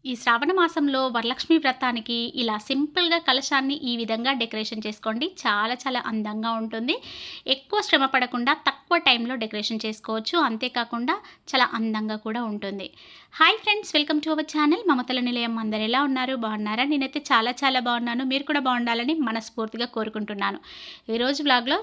ఈ శ్రావణ మాసంలో వరలక్ష్మి వ్రతానికి ఇలా సింపుల్‌గా కలశాన్ని ఈ విధంగా డెకరేషన్ చేసుకోండి. చాలా చాలా అందంగా ఉంటుంది. ఎక్కువ శ్రమ పడకుండా తక్కువ టైంలో డెకరేషన్ చేసుకోవచ్చు. అంతేకాకుండా చాలా అందంగా కూడా ఉంటుంది. Hi friends, welcome to our channel మమతల నిలయం. అందరూ ఎలా ఉన్నారు? బాగున్నారా? నేనైతే చాలా చాలా బాగున్నాను. మీరు కూడా బాగుండాలని మనస్ఫూర్తిగా కోరుకుంటున్నాను. ఈరోజు వ్లాగ్‌లో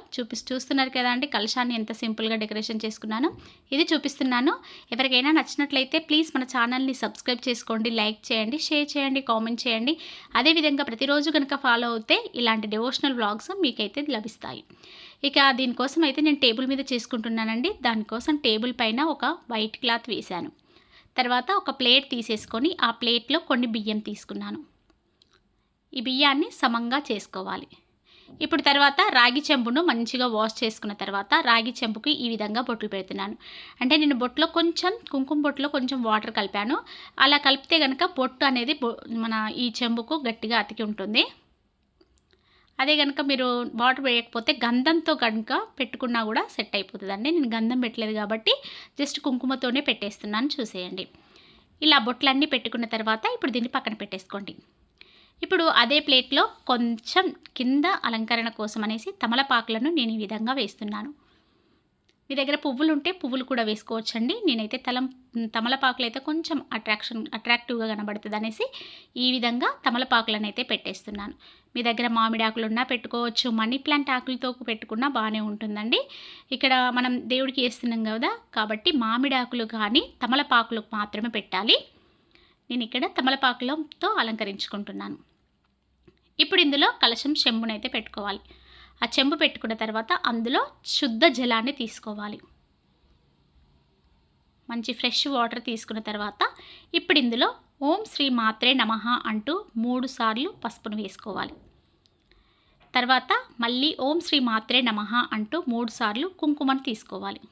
చూస్తున్నారు కదా అండి, కలశాన్ని ఎంత సింపుల్‌గా డెకరేషన్ చేసుకున్నానో ఇది చూపిస్తున్నాను. ఎవరికైనా నచ్చినట్లయితే ప్లీజ్ మన ఛానల్‌ని సబ్స్క్రైబ్ చేసుకోండి, లైక్ చేయండి, షేర్ చేయండి, కామెంట్ చేయండి. అదేవిధంగా ప్రతిరోజు కనుక ఫాలో అవుతే ఇలాంటి డివోషనల్ వ్లాగ్స్ మీకైతే లభిస్తాయి. ఇక దీనికోసం అయితే నేను టేబుల్ మీద చేసుకుంటున్నానండి. దానికోసం టేబుల్ పైన ఒక వైట్ క్లాత్ వేశాను. తర్వాత ఒక ప్లేట్ తీసేసుకొని ఆ ప్లేట్లో కొన్ని బియ్యం తీసుకున్నాను. ఈ బియ్యాన్ని సమంగా చేసుకోవాలి. ఇప్పుడు తర్వాత రాగి చెంబును మంచిగా వాష్ చేసుకున్న తర్వాత రాగి చెంబుకి ఈ విధంగా బొట్లు పెడుతున్నాను. అంటే నేను బొట్లో కొంచెం కుంకుమ బొట్లో కొంచెం వాటర్ కలిపాను. అలా కలిపితే కనుక బొట్టు అనేది మన ఈ చెంబుకు గట్టిగా అతికి ఉంటుంది. అదే కనుక మీరు వాటర్ వేయకపోతే గంధంతో కనుక పెట్టుకున్నా కూడా సెట్ అయిపోతుందండి. నేను గంధం పెట్టలేదు కాబట్టి జస్ట్ కుంకుమతోనే పెట్టేస్తున్నాను, చూసేయండి. ఇలా బొట్లన్నీ పెట్టుకున్న తర్వాత ఇప్పుడు దీన్ని పక్కన పెట్టేసుకోండి. ఇప్పుడు అదే ప్లేట్లో కొంచెం కింద అలంకరణ కోసం అనేసి తమలపాకులను నేను ఈ విధంగా వేస్తున్నాను. మీ దగ్గర పువ్వులు ఉంటే పువ్వులు కూడా వేసుకోవచ్చండి. నేనైతే తమలపాకులు అయితే కొంచెం అట్రాక్టివ్గా కనబడుతుంది అనేసి ఈ విధంగా తమలపాకులను అయితే పెట్టేస్తున్నాను. మీ దగ్గర మామిడి ఆకులు ఉన్నా పెట్టుకోవచ్చు, మనీ ప్లాంట్ ఆకులతో పెట్టుకున్నా బాగానే ఉంటుందండి. ఇక్కడ మనం దేవుడికి వేస్తున్నాం కదా కాబట్టి మామిడి ఆకులు కానీ తమలపాకులు మాత్రమే పెట్టాలి. నేను ఇక్కడ తమలపాకులతో అలంకరించుకుంటున్నాను. ఇప్పుడు ఇందులో కలశం చెంబునైతే పెట్టుకోవాలి. ఆ చెంబు పెట్టుకున్న తర్వాత అందులో శుద్ధ జలాన్ని తీసుకోవాలి. మంచి ఫ్రెష్ వాటర్ తీసుకున్న తర్వాత ఇప్పుడు ఇందులో ఓం శ్రీ మాత్రే నమః అంటూ 3 సార్లు పసుపును వేసుకోవాలి. తర్వాత మళ్ళీ ఓం శ్రీ మాత్రే నమః అంటూ 3 సార్లు కుంకుమను తీసుకోవాలి.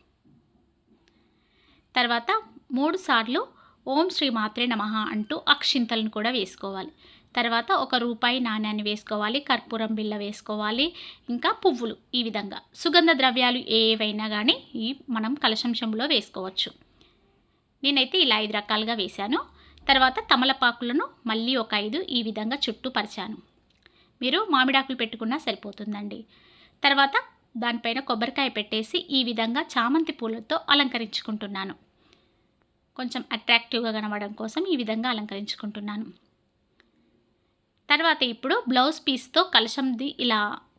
తర్వాత 3 సార్లు ఓం శ్రీ మాత్రే నమః అంటూ అక్షింతలను కూడా వేసుకోవాలి. తర్వాత ఒక రూపాయి నాణ్యాన్ని వేసుకోవాలి, కర్పూరం బిళ్ళ వేసుకోవాలి, ఇంకా పువ్వులు. ఈ విధంగా సుగంధ ద్రవ్యాలు ఏవైనా కానీ మనం కలశం చెంబులో వేసుకోవచ్చు. నేనైతే ఇలా 5 రకాలుగా వేశాను. తర్వాత తమలపాకులను మళ్ళీ ఒక 5 ఈ విధంగా చుట్టూ పరిచాను. మీరు మామిడాకులు పెట్టుకున్నా సరిపోతుందండి. తర్వాత దానిపైన కొబ్బరికాయ పెట్టేసి ఈ విధంగా చామంతి పూలతో అలంకరించుకుంటున్నాను. కొంచెం అట్రాక్టివ్గా కనబడడం కోసం ఈ విధంగా అలంకరించుకుంటున్నాను. తర్వాత ఇప్పుడు బ్లౌజ్ పీస్తో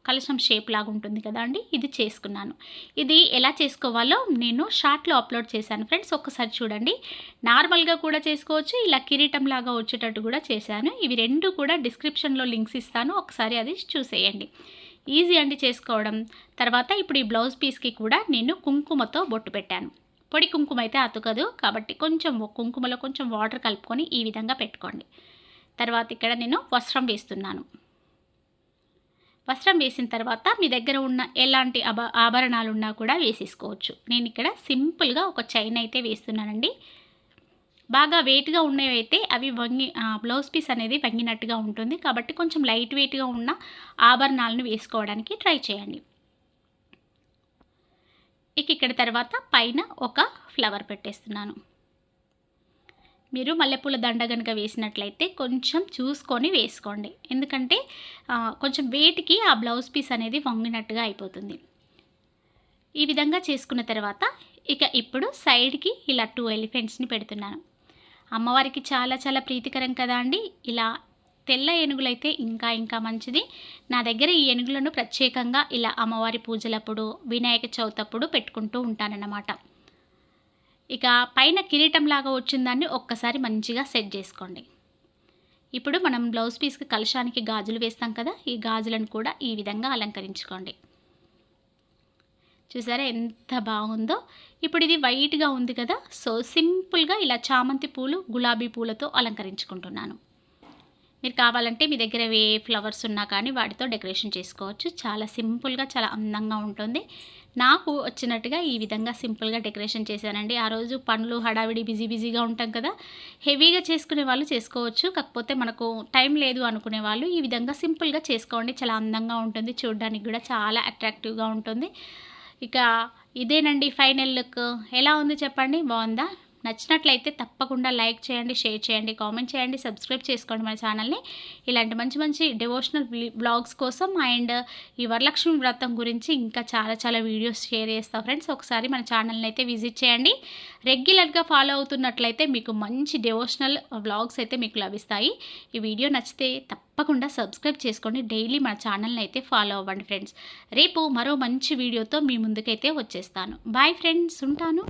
కలశం షేప్ లాగా ఉంటుంది కదా అండి, ఇది చేసుకున్నాను. ఇది ఎలా చేసుకోవాలో నేను షార్ట్లో అప్లోడ్ చేశాను ఫ్రెండ్స్, ఒక్కసారి చూడండి. నార్మల్గా కూడా చేసుకోవచ్చు, ఇలా కిరీటం లాగా వచ్చేటట్టు కూడా చేశాను. ఇవి 2 కూడా డిస్క్రిప్షన్లో లింక్స్ ఇస్తాను, ఒకసారి అది చూసేయండి. ఈజీ అండి చేసుకోవడం. తర్వాత ఇప్పుడు ఈ బ్లౌజ్ పీస్కి కూడా నేను కుంకుమతో బొట్టు పెట్టాను. పొడి కుంకుమ అయితే అతుకదు కాబట్టి కొంచెం కుంకుమలో కొంచెం వాటర్ కలుపుకొని ఈ విధంగా పెట్టుకోండి. తర్వాత ఇక్కడ నేను వస్త్రం వేస్తున్నాను. వస్త్రం వేసిన తర్వాత మీ దగ్గర ఉన్న ఎలాంటి ఆభరణాలు ఉన్నా కూడా వేసేసుకోవచ్చు. నేను ఇక్కడ సింపుల్గా ఒక చైన్ అయితే వేస్తున్నానండి. బాగా వెయిట్గా ఉన్నవి అయితే అవి బ్లౌజ్ పీస్ అనేది వంగినట్టుగా ఉంటుంది కాబట్టి కొంచెం లైట్ వెయిట్గా ఉన్న ఆభరణాలను వేసుకోవడానికి ట్రై చేయండి. ఇక్కడ తర్వాత పైన ఒక ఫ్లవర్ పెట్టేస్తున్నాను. మీరు మల్లెపూల దండ కనుక వేసినట్లయితే కొంచెం చూసుకొని వేసుకోండి, ఎందుకంటే కొంచెం వెయిట్కి ఆ బ్లౌజ్ పీస్ అనేది వంగినట్టుగా అయిపోతుంది. ఈ విధంగా చేసుకున్న తర్వాత ఇప్పుడు సైడ్కి ఇలా 2 ఎలిఫెంట్స్ని పెడుతున్నాను. అమ్మవారికి చాలా చాలా ప్రీతికరం కదా అండి. ఇలా తెల్ల ఏనుగులైతే ఇంకా ఇంకా మంచిది. నా దగ్గర ఈ ఏనుగులను ప్రత్యేకంగా ఇలా అమ్మవారి పూజలప్పుడు, వినాయక చవితి అప్పుడు పెట్టుకుంటూ ఉంటానన్నమాట. పైన కిరీటం లాగా వచ్చిన దాన్ని ఒక్కసారి మంచిగా సెట్ చేసుకోండి. ఇప్పుడు మనం బ్లౌజ్ పీస్కి కలశానికి గాజులు వేస్తాం కదా, ఈ గాజులను కూడా ఈ విధంగా అలంకరించుకోండి. చూసారా ఎంత బాగుందో. ఇప్పుడు ఇది వైట్గా ఉంది కదా, సో సింపుల్గా ఇలా చామంతి పూలు, గులాబీ పూలతో అలంకరించుకుంటున్నాను. మీరు కావాలంటే మీ దగ్గర ఏ ఫ్లవర్స్ ఉన్నా కానీ వాటితో డెకరేషన్ చేసుకోవచ్చు. చాలా సింపుల్గా చాలా అందంగా ఉంటుంది. నాకు వచ్చినట్టుగా ఈ విధంగా సింపుల్గా డెకరేషన్ చేశానండి. ఆ రోజు పనులు హడావిడి బిజీగా ఉంటాం కదా, హెవీగా చేసుకునే వాళ్ళు చేసుకోవచ్చు. కాకపోతే మనకు టైం లేదు అనుకునే వాళ్ళు ఈ విధంగా సింపుల్గా చేసుకోండి. చాలా అందంగా ఉంటుంది, చూడడానికి కూడా చాలా అట్రాక్టివ్గా ఉంటుంది. ఇదేనండి ఫైనల్ లుక్. ఎలా ఉంది చెప్పండి, బాగుందా? నచ్చినట్లయితే తప్పకుండా లైక్ చేయండి, షేర్ చేయండి, కామెంట్ చేయండి, సబ్స్క్రైబ్ చేసుకోండి మన ఛానల్ని. ఇలాంటి మంచి మంచి డివోషనల్ వ్లాగ్స్ కోసం అండ్ ఈ వరలక్ష్మి వ్రతం గురించి ఇంకా చాలా వీడియోస్ షేర్ చేస్తా ఫ్రెండ్స్. ఒకసారి మన ఛానల్ని అయితే విజిట్ చేయండి. రెగ్యులర్గా ఫాలో అవుతున్నట్లయితే మీకు మంచి డివోషనల్ వ్లాగ్స్ అయితే మీకు లభిస్తాయి. ఈ వీడియో నచ్చితే తప్పకుండా సబ్స్క్రైబ్ చేసుకోండి. డైలీ మన ఛానల్ని అయితే ఫాలో అవ్వండి ఫ్రెండ్స్. రేపు మరో మంచి వీడియోతో మీ ముందుకైతే వచ్చేస్తాను. బాయ్ ఫ్రెండ్స్, ఉంటాను.